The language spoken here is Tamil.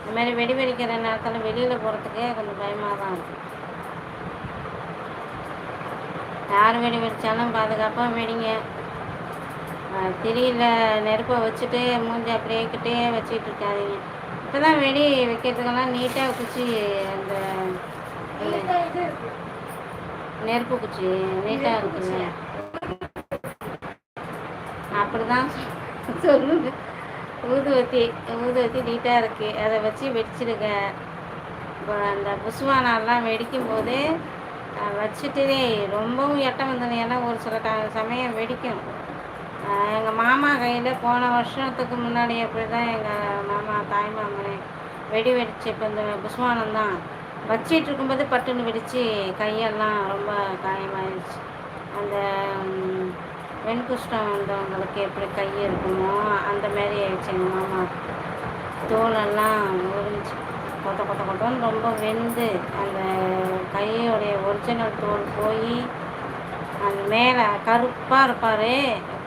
இந்த மாதிரி வெடி வெடிக்கிற நேரத்தில் வெளியில் போகிறதுக்கே கொஞ்சம் பயமாக தான் இருக்குது. யார் வெடி வெடித்தாலும் பாதுகாப்பாக வெடிங்க. திரியில் நெருப்பை வச்சுட்டு மூஞ்சி அப்படியேக்கிட்டே வச்சுக்கிட்டு இருக்காதீங்க. இப்போ தான் வெடி வைக்கிறதுக்கெல்லாம் நீட்டாக குச்சி, அந்த நெருப்பு குச்சி நீட்டாக இருக்குங்க. அப்படி தான் சொல்லுங்க. ஊதுவத்தி நீட்டாக இருக்குது, அதை வச்சு வெடிச்சிடுங்க. அந்த புஸ்வானெல்லாம் வெடிக்கும் போது வச்சுட்டு ரொம்பவும் எட்டம் வந்தது. ஏன்னா ஒரு சில சமயம் வெடிக்கும். எங்கள் மாமா கையில் போன வருஷத்துக்கு முன்னாடி அப்படி தான் எங்கள் மாமா தாய் மாமனே வெடி வெடிச்சு. இப்போ இந்த புஸ்வானம் தான் வச்சிட்டு இருக்கும்போது பட்டுன்னு வெடித்து கையெல்லாம் ரொம்ப காயமாயிடுச்சு. அந்த வெண்குஷ்டம் வந்தவங்களுக்கு எப்படி கை இருக்குமோ அந்த மாதிரி ஆயிடுச்சு. எங்கள் மாமா தோலெல்லாம் உறிஞ்சி கொட்டன்னு ரொம்ப வெந்து அந்த கையோடைய ஒரிஜினல் தோல் போய் அந்த மேலே கருப்பாக இருப்பார்.